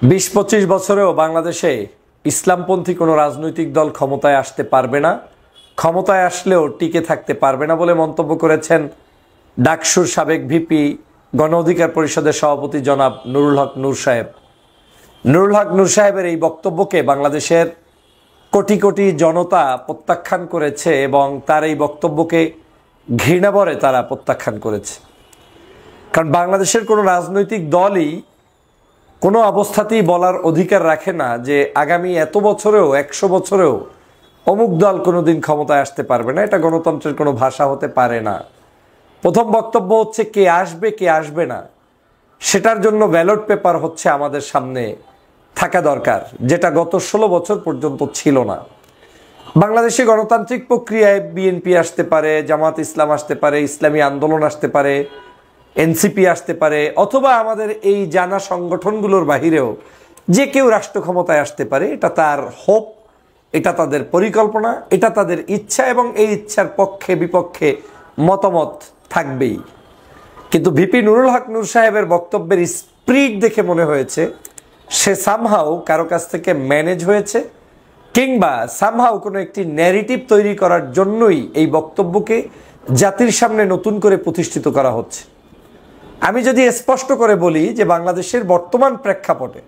20-25 বছরেও বাংলাদেশে ইসলামপন্থী কোনো রাজনৈতিক দল ক্ষমতায় আসতে পারবে না, ক্ষমতায় আসলেও টিকে থাকতে পারবে না বলে মন্তব্য করেছেন ডাকসুর সাবেক ভিপি গণ অধিকার পরিষদের সভাপতি জনাব নুরুল হক নূর সাহেব। নুরুল হক নূর সাহেবের এই বক্তব্যকে বাংলাদেশের কোটি কোটি জনতা প্রত্যাখ্যান করেছে এবং তার এই বক্তব্যকে ঘৃণাভরে তারা প্রত্যাখ্যান করেছে। কারণ বাংলাদেশের কোনো রাজনৈতিক দলই কোনো অবস্থাতেই বলার অধিকার রাখে না যে আগামী এত বছরেও 100 বছরেও অমুক দল কোনোদিন ক্ষমতায় আসতে পারবে না। এটা গণতন্ত্রের কোনো ভাষা হতে পারে না। প্রথম বক্তব্য হচ্ছে কে আসবে কে আসবে না সেটার জন্য ব্যালট পেপার হচ্ছে আমাদের সামনে থাকা দরকার, যেটা গত 16 বছর পর্যন্ত ছিল না। বাংলাদেশে গণতান্ত্রিক প্রক্রিয়ায় বিএনপি আসতে পারে, জামাত ইসলাম আসতে পারে, ইসলামী আন্দোলন আসতে পারে, এনসিপি আসতে পারে, অথবা আমাদের এই জানা সংগঠনগুলোর বাহিরেও যে কেউ রাষ্ট্র ক্ষমতায় আসতে পারে। এটা তার হোপ, এটা তাদের পরিকল্পনা, এটা তাদের ইচ্ছা এবং এই ইচ্ছার পক্ষে বিপক্ষে মতামত থাকবেই। কিন্তু ভিপি নুরুল হক নূর সাহেবের বক্তব্যের স্পিরিট দেখে মনে হয়েছে সে সামহাও কারো কাছ থেকে ম্যানেজ হয়েছে, কিংবা সামহাও কোনো একটি ন্যারেটিভ তৈরি করার জন্যই এই বক্তব্যকে জাতির সামনে নতুন করে প্রতিষ্ঠিত করা হচ্ছে। আমি যদি স্পষ্ট করে বলি যে বাংলাদেশের বর্তমান প্রেক্ষাপটে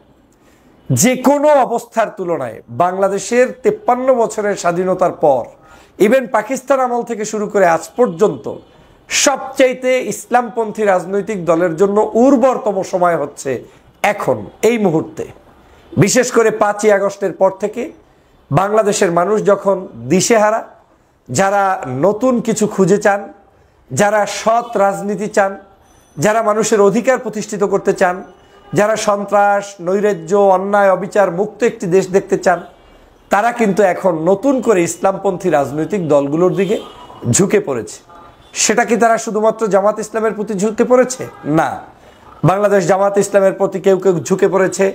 যে কোনো অবস্থার তুলনায় বাংলাদেশের 53 বছরের স্বাধীনতার পর ইভেন পাকিস্তান আমল থেকে শুরু করে আজ পর্যন্ত সবচাইতে ইসলামপন্থী রাজনৈতিক দলের জন্য উর্বরতম সময় হচ্ছে এখন, এই মুহূর্তে। বিশেষ করে 5ই আগস্টের পর থেকে বাংলাদেশের মানুষ যখন দিশেহারা, যারা নতুন কিছু খুঁজে চান, যারা সৎ রাজনীতি চান, যারা মানুষের অধিকার প্রতিষ্ঠিত করতে চান, যারা সন্ত্রাস, নৈরাজ্য, অন্যায়, অবিচার মুক্ত একটি দেশ দেখতে চান, তারা কিন্তু এখন নতুন করে ইসলামপন্থী রাজনৈতিক দলগুলোর দিকে ঝুঁকে পড়েছে। সেটা কি তারা শুধুমাত্র জামাত ইসলামের প্রতি ঝুঁকে পড়েছে? না, বাংলাদেশ জামাত ইসলামের প্রতি কেউ কেউ ঝুঁকে পড়েছে,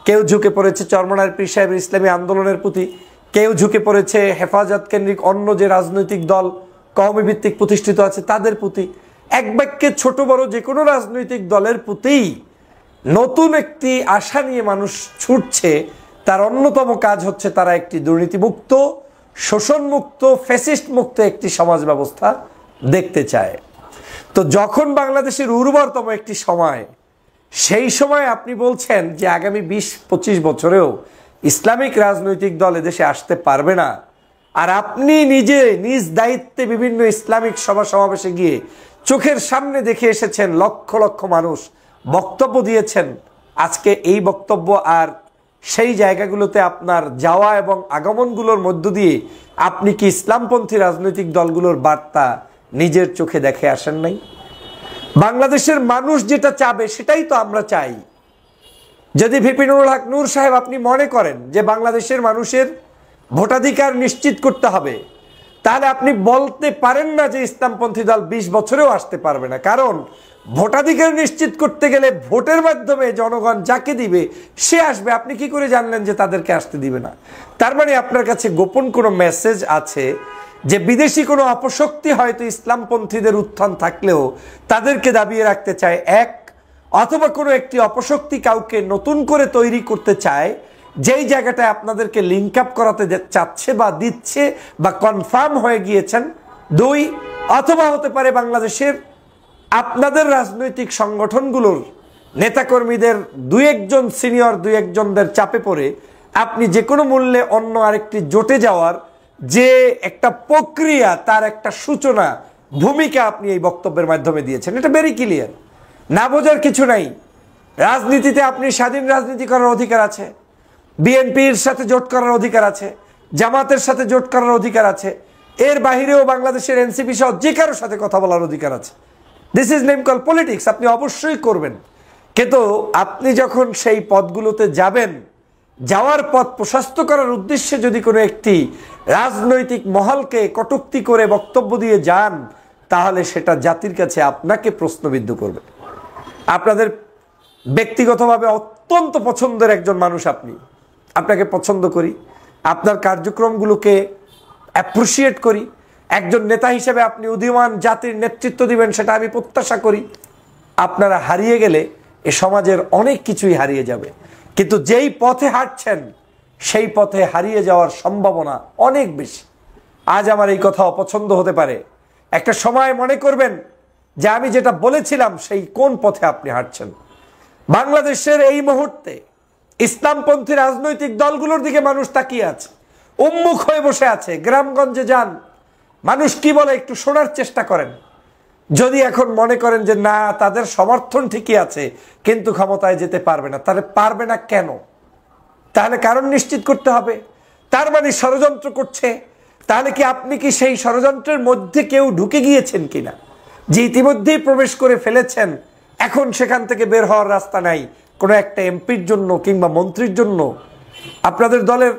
কেউ ঝুঁকে পড়েছে চরমনার পীর সাহেবের ইসলামী আন্দোলনের প্রতি, কেউ ঝুঁকে পড়েছে হেফাজত কেন্দ্রিক অন্য যে রাজনৈতিক দল কওমি ভিত্তিক প্রতিষ্ঠিত আছে তাদের প্রতি। এক বাক্যে ছোট বড় যে কোনো রাজনৈতিক দলের প্রতিই নতুন একটি আশা নিয়ে মানুষ ছুটছে। তার অন্যতম কাজ হচ্ছে তারা একটি দুর্নীতিমুক্ত, শোষণমুক্ত, ফ্যাসিস্ট মুক্ত একটি সমাজ ব্যবস্থা দেখতে চায়। তো যখন বাংলাদেশের উর্বরতম একটি সময়, সেই সময় আপনি বলছেন যে আগামী 20-25 বছরেও ইসলামিক রাজনৈতিক দল এদেশে আসতে পারবে না, আর আপনি নিজে নিজ দায়িত্বে বিভিন্ন ইসলামিক সভা সমাবেশে গিয়ে চোখের সামনে দেখে এসেছেন, লক্ষ লক্ষ মানুষ বক্তব্য দিয়েছেন। আজকে এই বক্তব্য আর সেই জায়গাগুলোতে আপনার যাওয়া এবং আগমনগুলোর মধ্য দিয়ে আপনি কি ইসলামপন্থী রাজনৈতিক দলগুলোর বার্তা নিজের চোখে দেখে আসেন নাই? বাংলাদেশের মানুষ যেটা চাবে সেটাই তো আমরা চাই। যদি ভিপি নুরুল হক নূর সাহেব আপনি মনে করেন যে বাংলাদেশের মানুষের ভোটাধিকার নিশ্চিত করতে হবে, তাহলে আপনি বলতে পারেন না যে ইসলামপন্থী দল 20 বছরেও আসতে পারবে না। কারণ ভোটাধিকার নিশ্চিত করতে গেলে ভোটের মাধ্যমে জনগণ যাকে দিবে সে আসবে। আপনি কি করে জানলেন যে তাদেরকে আসতে দিবে না? তার মানে আপনার কাছে গোপন কোনো মেসেজ আছে যে বিদেশি কোনো অপশক্তি হয়তো ইসলামপন্থীদের উত্থান থাকলেও তাদেরকে দাবিয়ে রাখতে চায়, এক, অথবা কোনো একটি অপশক্তি কাউকে নতুন করে তৈরি করতে চায় যেই জায়গাটায় আপনাদেরকে লিঙ্ক আপ করাতে চাচ্ছে বা দিচ্ছে বা কনফার্ম হয়ে গিয়েছেন, দুই, অথবা হতে পারে বাংলাদেশের আপনাদের রাজনৈতিক সংগঠনগুলোর নেতাকর্মীদের দুই একজন সিনিয়র দুই একজনদের চাপে পড়ে আপনি যে কোনো মূল্যে অন্য আরেকটি জোটে যাওয়ার যে একটা প্রক্রিয়া, তার একটা সূচনা ভূমিকা আপনি এই বক্তব্যের মাধ্যমে দিয়েছেন। এটা ভেরি ক্লিয়ার, না বোঝার কিছু নাই। রাজনীতিতে আপনি স্বাধীন রাজনীতি করার অধিকার আছে, বিএনপির সাথে জোট করার অধিকার আছে, জামাতের সাথে জোট করার অধিকার আছে, এর বাহিরেও বাংলাদেশের এনসিপি সহ যে কারোর সাথে কথা বলার অধিকার আছে। This is name call politics, আপনি অবশ্যই করবেন। কিন্তু আপনি যখন সেই পথগুলোতে যাবেন, যাওয়ার পথ প্রশস্ত করার উদ্দেশ্যে যদি কোনো একটি রাজনৈতিক মহলকে কটূক্তি করে বক্তব্য দিয়ে যান, তাহলে সেটা জাতির কাছে আপনাকে প্রশ্নবিদ্ধ করবে। আপনাদের ব্যক্তিগতভাবে অত্যন্ত পছন্দের একজন মানুষ আপনি, আপনাকে পছন্দ করি, আপনার কার্যক্রমগুলোকে অ্যাপ্রিসিয়েট করি, একজন নেতা হিসেবে আপনি উদীয়মান জাতির নেতৃত্ব দিবেন সেটা আমি প্রত্যাশা করি। আপনারা হারিয়ে গেলে এ সমাজের অনেক কিছুই হারিয়ে যাবে। কিন্তু যেই পথে হাঁটছেন সেই পথে হারিয়ে যাওয়ার সম্ভাবনা অনেক বেশি। আজ আমার এই কথা অপছন্দ হতে পারে, একটা সময় মনে করবেন যে আমি যেটা বলেছিলাম সেই কোন পথে আপনি হাঁটছেন। বাংলাদেশের এই মুহূর্তে ইসলামপন্থী রাজনৈতিক দলগুলোর দিকে মানুষ তাকিয়ে আছে, উন্মুখ হয়ে বসে আছে। গ্রামগঞ্জে যান, মানুষ কি বলে একটু শোনার চেষ্টা করেন। যদি এখন মনে করেন যে না, তাদের সমর্থন ঠিকই আছে কিন্তু ক্ষমতায় যেতে পারবে না, তাহলে পারবে না কেন? তাহলে কারণ নিশ্চিত করতে হবে। তার মানে ষড়যন্ত্র করছে। তাহলে কি আপনি কি সেই ষড়যন্ত্রের মধ্যে কেউ ঢুকে গিয়েছেন কিনা, যে ইতিমধ্যেই প্রবেশ করে ফেলেছেন, এখন সেখান থেকে বের হওয়ার রাস্তা নাই? কোনো একটা এমপির জন্য কিংবা মন্ত্রীর জন্য। আপনাদের দলের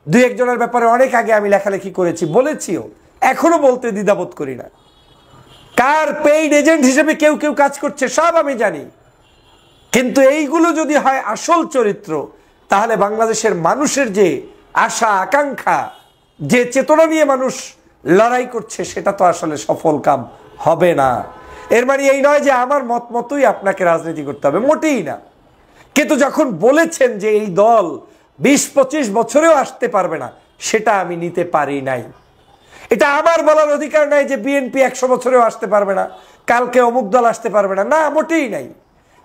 দুই একজনের ব্যাপারে অনেক আগে আমি লেখালেখি করেছি, বলেছিও, এখনো বলতে দ্বিধাবোধ করি না। কার পেইড এজেন্ট হিসেবে কেউ কেউ কাজ করছে সব আমি জানি, কিন্তু এইগুলো যদি হয় আসল চরিত্র, তাহলে বাংলাদেশের মানুষের যে আশা আকাঙ্ক্ষা, যে চেতনা নিয়ে মানুষ লড়াই করছে, সেটা তো আসলে সফল কাম হবে না। এর মানে এই নয় যে আমার মত মতোই আপনাকে রাজনীতি করতে হবে, মোটেই না। কিন্তু যখন বলেছেন যে এই দল 20-25 বছরেও আসতে পারবে না, সেটা আমি নিতে পারি নাই। এটা আমার বলার অধিকার নাই যে বিএনপি 100 বছরেও আসতে পারবে না, কালকে অমুক দল আসতে পারবে না, না, মোটেই নাই।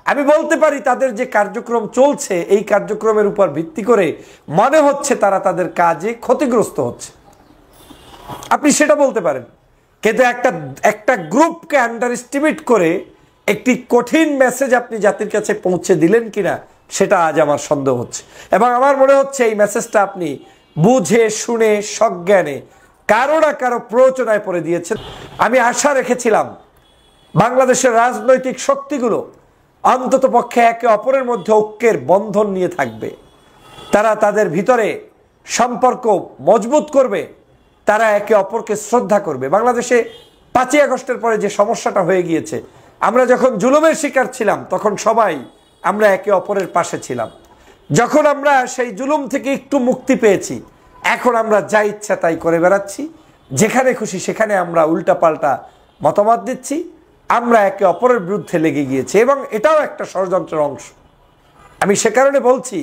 আমি বলতে পারি তাদের যে কার্যক্রম চলছে, এই কার্যক্রমের উপর ভিত্তি করে মনে হচ্ছে তারা তাদের কাজে ক্ষতিগ্রস্ত হচ্ছে, আপনি সেটা বলতে পারেন। কিন্তু একটা গ্রুপকে আন্ডার এস্টিমেট করে একটি কঠিন মেসেজ আপনি জাতির কাছে পৌঁছে দিলেন কিনা, সেটা আজ আমার সন্দেহ হচ্ছে। এবং আমার মনে হচ্ছে এই মেসেজটা আপনি বুঝে শুনে সজ্ঞানে কারো না কারো প্ররোচনায় পড়ে দিয়েছেন। আমি আশা রেখেছিলাম বাংলাদেশের রাজনৈতিক শক্তিগুলো অন্তত পক্ষে একে অপরের মধ্যে ঐক্যের বন্ধন নিয়ে থাকবে, তারা তাদের ভিতরে সম্পর্ক মজবুত করবে, তারা একে অপরকে শ্রদ্ধা করবে। বাংলাদেশে 5ই আগস্টের পরে যে সমস্যাটা হয়ে গিয়েছে, আমরা যখন জুলুমের শিকার ছিলাম তখন সবাই আমরা একে অপরের পাশে ছিলাম। যখন আমরা সেই জুলুম থেকে একটু মুক্তি পেয়েছি, এখন আমরা যা ইচ্ছা তাই করে বেড়াচ্ছি, যেখানে খুশি সেখানে আমরা উল্টাপাল্টা মতামত দিচ্ছি, আমরা একে অপরের বিরুদ্ধে লেগে গিয়েছি এবং এটাও একটা ষড়যন্ত্রের অংশ। আমি সে কারণে বলছি,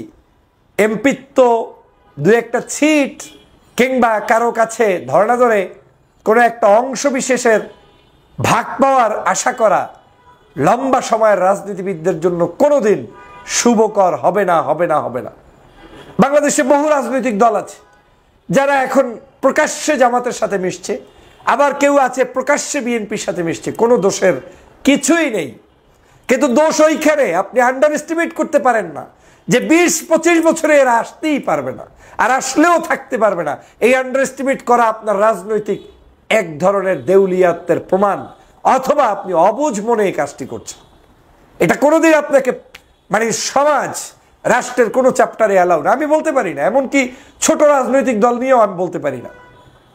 এমপিত্ব, দু একটা ছিট কিংবা কারো কাছে ধর্ণা ধরে কোনো একটা অংশ বিশেষের ভাগ পাওয়ার আশা করা লম্বা সময়ের রাজনীতিবিদদের জন্য কোনোদিন শুভকর হবে না, হবে না, হবে না। বাংলাদেশে বহু রাজনৈতিক দল আছে যারা এখন প্রকাশ্যে জামাতের সাথে মিশছে, আবার কেউ আছে প্রকাশ্যে বিএনপির সাথে মিশছে, কোনো দোষের কিছুই নেই। কিন্তু দোষ ওইখানে আপনি আন্ডার এস্টিমেট করতে পারেন না যে 20-25 বছরে এরা আসতেই পারবে না, আর আসলেও থাকতে পারবে না। এই আন্ডার এস্টিমেট করা আপনার রাজনৈতিক এক ধরনের দেউলিয়াতের প্রমাণ, অথবা আপনি অবুঝ মনে এই কাজটি করছেন। এটা কোনোদিন আপনাকে মানে সমাজ রাষ্ট্রের কোনো চ্যাপ্টারে অ্যালাউ না, আমি বলতে পারি না। এমনকি ছোট রাজনৈতিক দল নিয়েও আমি বলতে পারি না।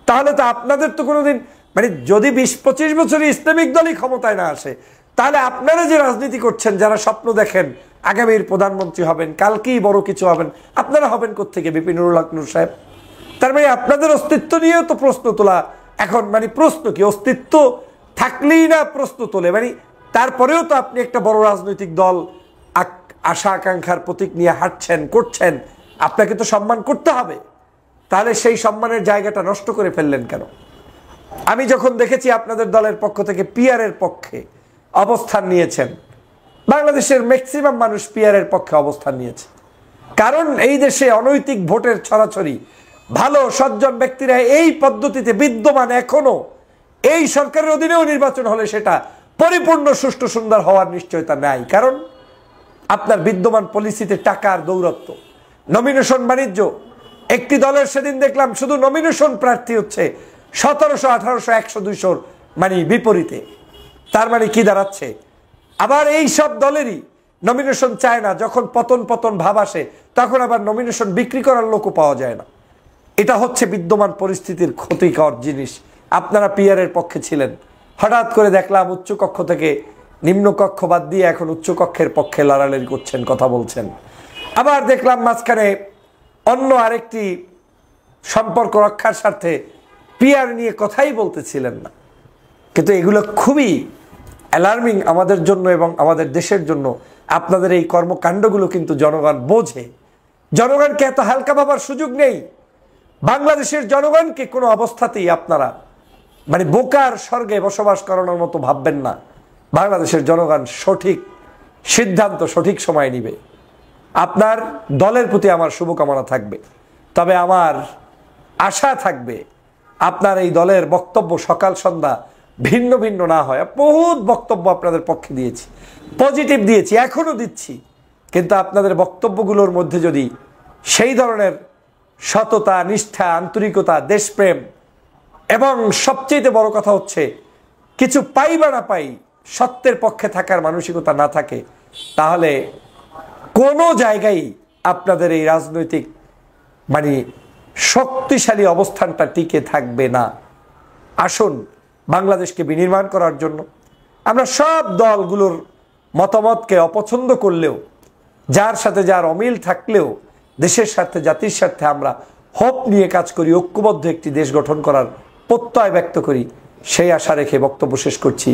তাহলে তো আপনাদের তো কোনোদিন মানে যদি 20-25 বছরে ইসলামিক দলই ক্ষমতায় না আসে, তাহলে আপনারা যে রাজনীতি করছেন, যারা স্বপ্ন দেখেন আগামীর প্রধানমন্ত্রী হবেন, কালকেই বড় কিছু হবেন, আপনারা হবেন কোত্থেকে? বিপিন নূর সাহেব। তার মানে আপনাদের অস্তিত্ব নিয়েও তো প্রশ্ন তোলা এখন, মানে প্রশ্ন কি, অস্তিত্ব থাকলেই না প্রশ্ন তোলে, মানে তারপরেও তো আপনি একটা বড় রাজনৈতিক দল আশা আকাঙ্ক্ষার প্রতীক নিয়ে হাঁটছেন, করছেন, আপনাকে তো সম্মান করতে হবে। তাহলে সেই সম্মানের জায়গাটা নষ্ট করে ফেললেন কেন? আমি যখন দেখেছি আপনাদের দলের পক্ষ থেকে পিআরের পক্ষে অবস্থান নিয়েছেন, বাংলাদেশের ম্যাক্সিমাম মানুষ পিআরের পক্ষে অবস্থান নিয়েছে, কারণ এই দেশে অনৈতিক ভোটের ছড়াছড়ি, ভালো সজ্জন ব্যক্তিরা এই পদ্ধতিতে বিদ্যমান, এখনো এই সরকারের অধীনেও নির্বাচন হলে সেটা পরিপূর্ণ সুষ্ঠু সুন্দর হওয়ার নিশ্চয়তা নাই। কারণ আপনার বিদ্যমান পলিসিতে টাকার দৌরত্ব, নমিনেশন বাণিজ্য। একটি দলের সেদিন দেখলাম শুধু নমিনেশন প্রার্থী হচ্ছে 1700, 1800, 100, 200 মানে বিপরীতে। তার মানে কি দাঁড়াচ্ছে? আবার এই সব দলেরই নমিনেশন চায় না, যখন পতন ভাব আসে তখন আবার নমিনেশন বিক্রি করার লোকও পাওয়া যায় না। এটা হচ্ছে বিদ্যমান পরিস্থিতির ক্ষতিকর জিনিস। আপনারা পিআরের পক্ষে ছিলেন, হঠাৎ করে দেখলাম উচ্চ কক্ষ থেকে নিম্ন কক্ষ বাদ দিয়ে এখন উচ্চ কক্ষের পক্ষে লড়ালড়ি করছেন, কথা বলছেন। আবার দেখলাম মাঝখানে অন্য আরেকটি সম্পর্ক রক্ষার স্বার্থে পিআর নিয়ে কথাই বলতেছিলেন না। কিন্তু এগুলো খুবই অ্যালার্মিং আমাদের জন্য এবং আমাদের দেশের জন্য। আপনাদের এই কর্মকাণ্ডগুলো কিন্তু জনগণ বোঝে। জনগণকে এত হালকা ভাবার সুযোগ নেই। বাংলাদেশের জনগণকে কোনো অবস্থাতেই আপনারা বোকার স্বর্গে বসবাস করানোর মতো ভাববেন না। বাংলাদেশের জনগণ সঠিক সিদ্ধান্ত সঠিক সময় নিবে। আপনার দলের প্রতি আমার শুভকামনা থাকবে, তবে আমার আশা থাকবে আপনার এই দলের বক্তব্য সকাল সন্ধ্যা ভিন্ন ভিন্ন না হয়। বহুত বক্তব্য আপনাদের পক্ষে দিয়েছি, পজিটিভ দিয়েছি, এখনো দিচ্ছি, কিন্তু আপনাদের বক্তব্যগুলোর মধ্যে যদি সেই ধরনের সততা, নিষ্ঠা, আন্তরিকতা, দেশপ্রেম এবং সবচেয়ে বড় কথা হচ্ছে কিছু পাই বা না পাই সত্যের পক্ষে থাকার মানসিকতা না থাকে, তাহলে কোনো জায়গায় আপনাদের এই রাজনৈতিক শক্তিশালী অবস্থানটা টিকে থাকবে না। আসুন বাংলাদেশকে বিনির্মাণ করার জন্য আমরা সব দলগুলোর মতামতকে অপছন্দ করলেও, যার সাথে যার অমিল থাকলেও দেশের স্বার্থে, জাতির স্বার্থে আমরা হোপ নিয়ে কাজ করি, ঐক্যবদ্ধ একটি দেশ গঠন করার প্রত্যয় ব্যক্ত করি। সেই আশা রেখে বক্তব্য শেষ করছি।